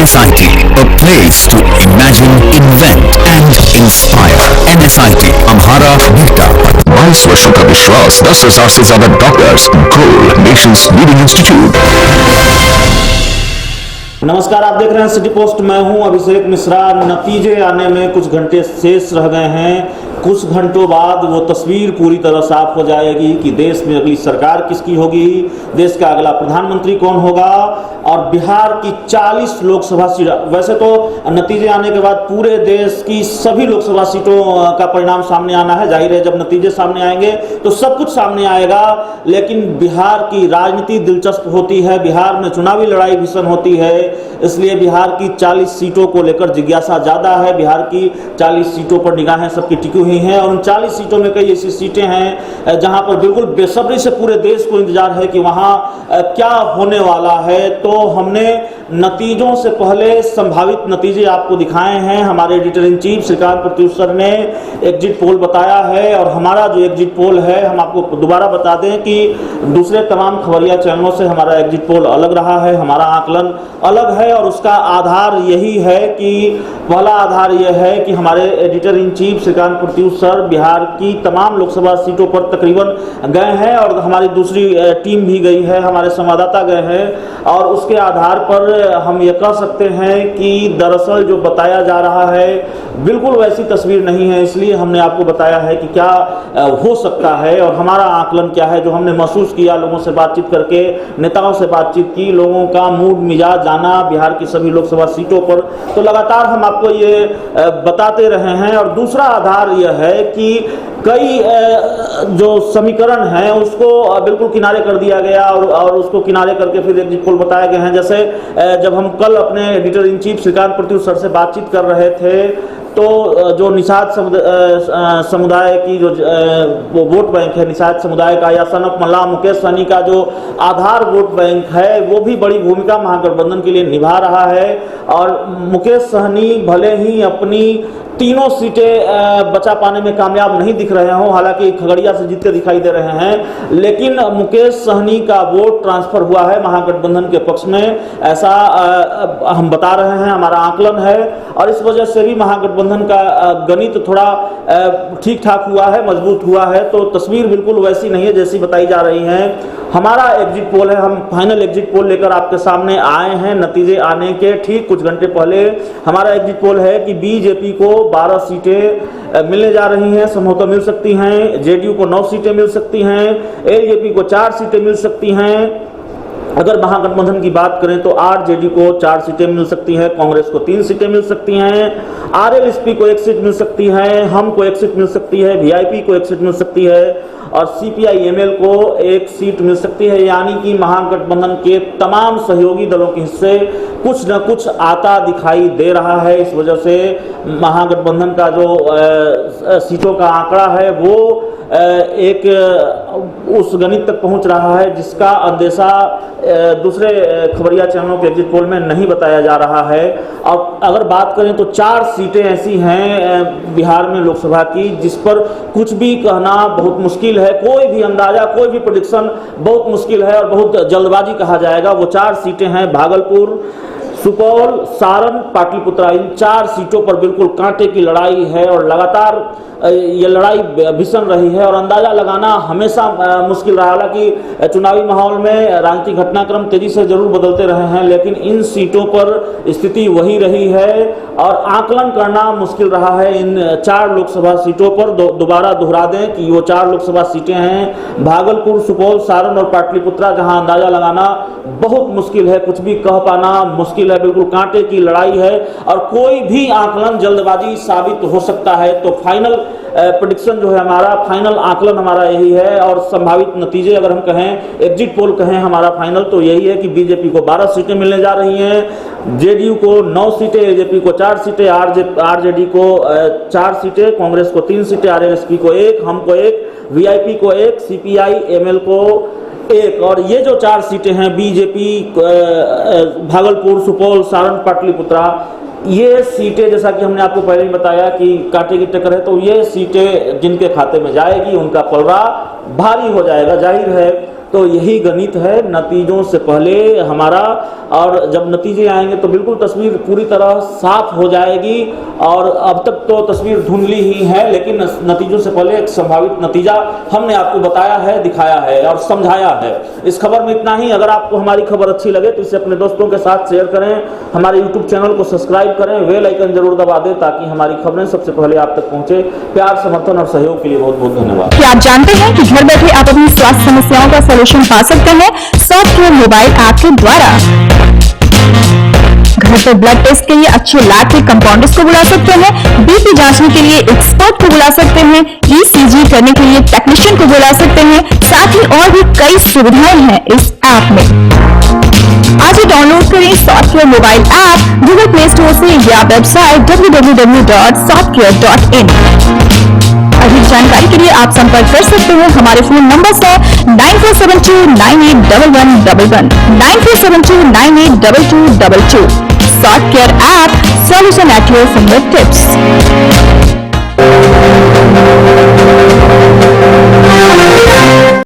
NSIT, a place to imagine, invent and inspire. NSIT, Amhara, Bihta. 22 वर्षों का विश्वास, 10,000 से ज्यादा डॉक्टर्स, गोल नेशंस लीडिंग इंस्टीट्यूट। नमस्कार, आप देख रहे हैं सिटी पोस्ट। मैं हूं अभिषेक मिश्रा। नतीजे आने में कुछ घंटे शेष रह गए हैं। कुछ घंटों बाद वो तस्वीर पूरी तरह साफ हो जाएगी कि देश में अगली सरकार किसकी होगी, देश का अगला प्रधानमंत्री कौन होगा और बिहार की 40 लोकसभा सीट। वैसे तो नतीजे आने के बाद पूरे देश की सभी लोकसभा सीटों का परिणाम सामने आना है। जाहिर है जब नतीजे सामने आएंगे तो सब कुछ सामने आएगा, लेकिन बिहार की राजनीति दिलचस्प होती है, बिहार में चुनावी लड़ाई भीषण होती है, इसलिए बिहार की 40 सीटों को लेकर जिज्ञासा ज्यादा है। बिहार की 40 सीटों पर निगाहें सबकी टिकी हुई हैं और उन 40 सीटों में कई ऐसी सीटें हैं जहां पर बिल्कुल बेसब्री से पूरे देश को इंतजार है कि वहां क्या होने वाला है। तो हमने नतीजों से पहले संभावित नतीजे आपको दिखाए हैं। हमारे editor in chief Shrikant Pratyush sir ने एग्जिट पोल बताया है और हमारा जो एग्जिट पोल है, हम आपको दोबारा बता दें कि दूसरे तमाम खबरिया चैनलों से हमारा एग्जिट पोल अलग रहा है, हमारा आकलन अलग है और उसका आधार यही है कि पहला आधार यह है कि हमारे editor in chief Shrikant Pratyush sir Bihar की तमाम लोकसभा सीटों पर तकरीबन गए हैं और हमारी दूसरी टीम भी गई है, हमारे संवाददाता गए हैं और उसके आधार पर हम ये कह सकते हैं कि दरअसल जो बताया जा रहा है बिल्कुल वैसी तस्वीर नहीं है। इसलिए हमने आपको बताया है कि क्या हो सकता है और हमारा आकलन क्या है, जो हमने महसूस किया लोगों से बातचीत करके, नेताओं से बातचीत की, लोगों का मूड मिजाज जाना बिहार की सभी लोकसभा सीटों पर, तो लगातार हम आपको ये बताते रहे हैं। और दूसरा आधार यह है कि कई जो समीकरण हैं उसको बिल्कुल किनारे कर दिया गया और उसको किनारे करके फिर एग्जिट पोल बताए गए हैं। जैसे जब हम कल अपने editor in chief Shrikant Pratyush sir से बातचीत कर रहे थे तो जो निषाद समुदाय की जो वो वोट बैंक है, निषाद समुदाय का या सनक मल्ला मुकेश सहनी का जो आधार वोट बैंक है, वो भी बड़ी भूमिका महागठबंधन के लिए निभा रहा है। और मुकेश सहनी भले ही अपनी तीनों सीटें बचा पाने में कामयाब नहीं दिख रहे हों, हालांकि खगड़िया से जीतते दिखाई दे रहे हैं, लेकिन मुकेश सहनी का वोट ट्रांसफर हुआ है महागठबंधन के पक्ष में, ऐसा हम बता रहे हैं, हमारा आकलन है। और इस वजह से भी महागठबंधन का गणित थोड़ा ठीक ठाक हुआ है, मजबूत हुआ है। तो तस्वीर बिल्कुल वैसी नहीं है जैसी बताई जा रही है। हमारा एग्जिट पोल है, हम फाइनल एग्जिट पोल लेकर आपके सामने आए हैं नतीजे आने के ठीक कुछ घंटे पहले। हमारा एग्जिट पोल है कि बीजेपी को 12 सीटें मिलने जा रही हैं, संभवतः मिल सकती हैं, जेडीयू को 9 सीटें मिल सकती हैं, एलजेपी को 4 सीटें मिल सकती हैं। अगर महागठबंधन की बात करें तो आरजेडी को 4 सीटें मिल सकती हैं, कांग्रेस को 3 सीटें मिल सकती हैं, आरएलएसपी को 1 सीट मिल सकती है, हम को 1 सीट मिल सकती है, वीआईपी को 1 सीट मिल सकती है और सीपीआई-एमएल को 1 सीट मिल सकती है। यानी कि महागठबंधन के तमाम सहयोगी दलों के हिस्से कुछ न कुछ आता दिखाई दे रहा है। इस वजह से महागठबंधन का जो सीटों का आंकड़ा है वो एक उस गणित तक पहुंच रहा है जिसका अंदेशा दूसरे खबरिया चैनलों के एग्जिट पोल में नहीं बताया जा रहा है। और अगर बात करें तो 4 सीटें ऐसी हैं बिहार में लोकसभा की जिस पर कुछ भी कहना बहुत मुश्किल है, कोई भी अंदाजा, कोई भी प्रेडिक्शन बहुत मुश्किल है और बहुत जल्दबाजी कहा जाएगा। वो 4 सीटें हैं भागलपुर, सुपौल, सारण, पाटलिपुत्रा। इन 4 सीटों पर बिल्कुल कांटे की लड़ाई है और लगातार ये लड़ाई भीषण रही है और अंदाजा लगाना हमेशा मुश्किल रहा। हालांकि चुनावी माहौल में राजनीतिक घटनाक्रम तेजी से जरूर बदलते रहे हैं, लेकिन इन सीटों पर स्थिति वही रही है और आकलन करना मुश्किल रहा है। इन 4 लोकसभा सीटों पर दोबारा दोहरा दें कि वो 4 लोकसभा सीटें हैं भागलपुर, सुपौल, सारण और पाटलिपुत्रा, जहां अंदाजा लगाना बहुत मुश्किल है, कुछ भी कह पाना मुश्किल है, बिल्कुल कांटे की लड़ाई है और कोई भी आकलन जल्दबाजी साबित हो सकता है। तो फाइनल प्रेडिक्शन जो है हमारा, फाइनल आकलन हमारा यही है और संभावित नतीजे अगर हम कहें, एग्जिट पोल कहें हमारा फाइनल, तो यही है कि बीजेपी को 12 सीटें मिलने जा रही हैं, जेडीयू को 9 सीटें, एलजेपी को 4 सीटें, आरजेडी को 4 सीटें, कांग्रेस को 3 सीटें, आरएलएसपी को 1, हम को 1, वीआईपी को 1, सीपीआई-एमएल को 1। और ये जो 4 सीटें हैं बीजेपी, भागलपुर, सुपौल, सारण, पाटलिपुत्रा, ये सीटें जैसा कि हमने आपको पहले ही बताया कि कांटे की टक्कर है, तो ये सीटें जिनके खाते में जाएगी उनका पलड़ा भारी हो जाएगा। जाहिर है तो यही गणित है, नतीजों से पहले हमारा, और जब नतीजे आएंगे तो बिल्कुल तस्वीर पूरी तरह साफ हो जाएगी। और अब तक तो तस्वीर धुंधली ही है, लेकिन नतीजों से पहले एक संभावित नतीजा हमने आपको बताया है, दिखाया है और समझाया है। इस खबर में इतना ही। अगर आपको हमारी खबर अच्छी लगे तो इसे अपने दोस्तों के साथ शेयर करें, हमारे यूट्यूब चैनल को सब्सक्राइब करें, बेल आइकन जरूर दबा दें ताकि हमारी खबरें सबसे पहले आप तक पहुंचे। प्यार, समर्थन और सहयोग के लिए बहुत बहुत धन्यवाद। क्या आप जानते हैं कि घर बैठे आप अपनी स्वास्थ्य समस्याओं का सलूशन पा सकते हैं सॉफ्टकेयर मोबाइल ऐप के द्वारा। घर पर ब्लड टेस्ट के लिए अच्छे लैब के कंपाउंडर्स को बुला सकते हैं, बीपी जांचने के लिए एक्सपर्ट को बुला सकते हैं, ईसीजी करने के लिए टेक्नीशियन को बुला सकते हैं। साथ ही और भी कई सुविधाएं हैं इस ऐप में। आज ही डाउनलोड करें Softcare mobile app Google Play Store से या वेबसाइट www.softcare.in। अधिक जानकारी के लिए आप संपर्क कर सकते हैं हमारे फोन नंबर से 9472981111 9472982222। Softcare app, solution at your fingertips.